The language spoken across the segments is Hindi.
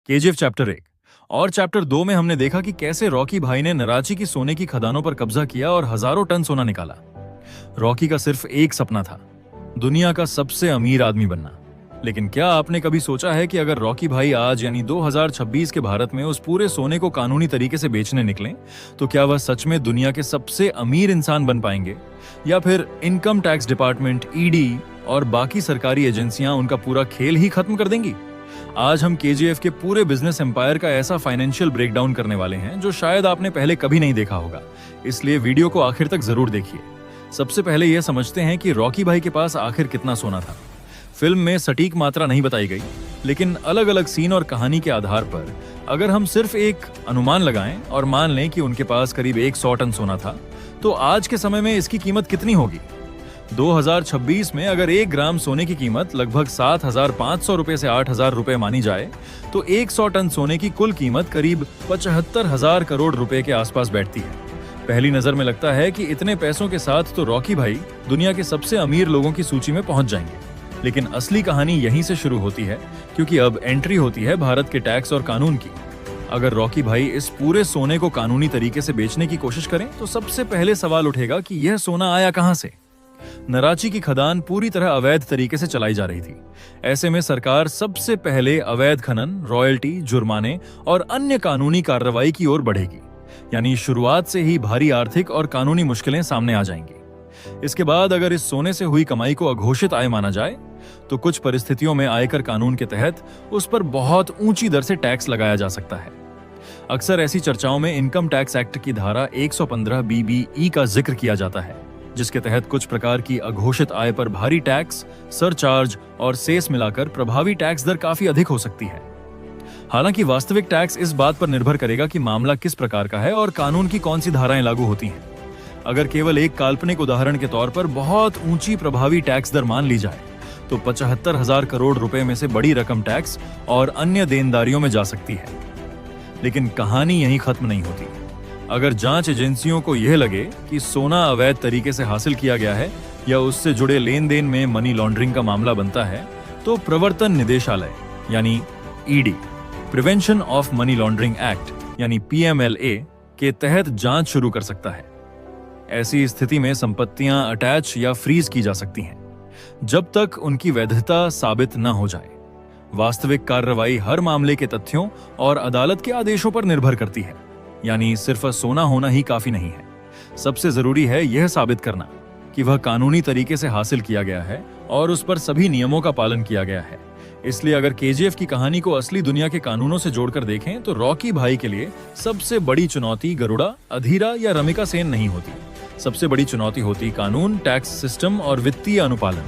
केजीएफ चैप्टर 1 और चैप्टर 2 में हमने देखा कि कैसे रॉकी भाई ने नराची की सोने की खदानों पर कब्जा किया और हजारों टन सोना निकाला। रॉकी का सिर्फ एक सपना था, दुनिया का सबसे अमीर आदमी बनना। लेकिन क्या आपने कभी सोचा है कि अगर रॉकी भाई आज यानी 2026 के भारत में उस पूरे सोने को कानूनी तरीके से बेचने निकलें, तो क्या वह सच में दुनिया के सबसे अमीर इंसान बन पाएंगे, या फिर इनकम टैक्स डिपार्टमेंट, ईडी और बाकी सरकारी एजेंसियां उनका पूरा खेल ही खत्म कर देंगी? आज हम केजीएफ के पूरे बिजनेस एम्पायर का ऐसा फाइनेंशियल ब्रेकडाउन करने वाले हैं जो शायद आपने पहले कभी नहीं देखा होगा, इसलिए वीडियो को आखिर तक जरूर देखिए। सबसे पहले यह समझते हैं कि रॉकी भाई के पास आखिर कितना सोना था। फिल्म में सटीक मात्रा नहीं बताई गई, लेकिन अलग अलग सीन और कहानी के आधार पर अगर हम सिर्फ एक अनुमान लगाएं और मान लें कि उनके पास करीब 100 टन सोना था, तो आज के समय में इसकी कीमत कितनी होगी? 2026 में अगर 1 ग्राम सोने की कीमत लगभग 7,500 रुपए से 8,000 रुपए मानी जाए, तो 100 टन सोने की कुल कीमत करीब 75,000 करोड़ रुपए के आसपास बैठती है। पहली नजर में लगता है कि इतने पैसों के साथ तो रॉकी भाई दुनिया के सबसे अमीर लोगों की सूची में पहुंच जाएंगे। लेकिन असली कहानी यहीं से शुरू होती है, क्योंकि अब एंट्री होती है भारत के टैक्स और कानून की। अगर रॉकी भाई इस पूरे सोने को कानूनी तरीके से बेचने की कोशिश करें, तो सबसे पहले सवाल उठेगा कि यह सोना आया कहां से? नराची की खदान पूरी तरह अवैध तरीके से चलाई जा रही थी। ऐसे में सरकार सबसे पहले अवैध खनन, रॉयल्टी, जुर्माने और अन्य कानूनी कार्रवाई की ओर बढ़ेगी। यानी शुरुआत से ही भारी आर्थिक और कानूनी मुश्किलें सामने आ जाएंगी। इसके बाद अगर इस सोने से हुई कमाई को अघोषित आय माना जाए, तो कुछ परिस्थितियों में आयकर कानून के तहत उस पर बहुत ऊंची दर से टैक्स लगाया जा सकता है। अक्सर ऐसी चर्चाओं में इनकम टैक्स एक्ट की धारा 115 BBE का जिक्र किया जाता है, जिसके तहत कुछ प्रकार की अघोषित आय पर भारी टैक्स, सरचार्ज और सेस मिलाकर प्रभावी टैक्स दर काफी अधिक हो सकती है। हालांकि वास्तविक टैक्स इस बात पर निर्भर करेगा कि मामला किस प्रकार का है और कानून की कौन सी धाराएं लागू होती हैं। अगर केवल एक काल्पनिक उदाहरण के तौर पर बहुत ऊंची प्रभावी टैक्स दर मान ली जाए, तो 75,000 करोड़ रुपए में से बड़ी रकम टैक्स और अन्य देनदारियों में जा सकती है। लेकिन कहानी यहीं खत्म नहीं होती। अगर जांच एजेंसियों को यह लगे कि सोना अवैध तरीके से हासिल किया गया है या उससे जुड़े लेन देन में मनी लॉन्ड्रिंग का मामला बनता है, तो प्रवर्तन निदेशालय यानी ED, prevention of money laundering act यानी PMLA के तहत जांच शुरू कर सकता है। ऐसी स्थिति में संपत्तियां अटैच या फ्रीज की जा सकती हैं, जब तक उनकी वैधता साबित न हो जाए। वास्तविक कार्रवाई हर मामले के तथ्यों और अदालत के आदेशों पर निर्भर करती है। यानी सिर्फ सोना होना ही काफी नहीं है। सबसे जरूरी है यह साबित करना कि वह कानूनी तरीके से हासिल किया गया है और उस पर सभी नियमों का पालन किया गया है। इसलिए अगर केजीएफ की कहानी को असली दुनिया के कानूनों से जोड़कर देखें, तो रॉकी भाई के लिए सबसे बड़ी चुनौती गरुड़ा, अधीरा या रमिका सेन नहीं होती। सबसे बड़ी चुनौती होती कानून, टैक्स सिस्टम और वित्तीय अनुपालन।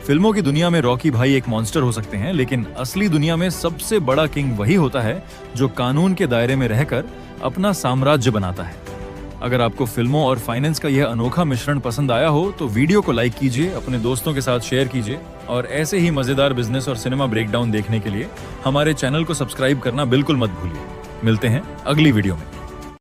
फिल्मों की दुनिया में रॉकी भाई एक मॉन्स्टर हो सकते हैं, लेकिन असली दुनिया में सबसे बड़ा किंग वही होता है जो कानून के दायरे में रहकर अपना साम्राज्य बनाता है। अगर आपको फिल्मों और फाइनेंस का यह अनोखा मिश्रण पसंद आया हो, तो वीडियो को लाइक कीजिए, अपने दोस्तों के साथ शेयर कीजिए और ऐसे ही मजेदार बिजनेस और सिनेमा ब्रेकडाउन देखने के लिए हमारे चैनल को सब्सक्राइब करना बिल्कुल मत भूलिए। मिलते हैं अगली वीडियो में।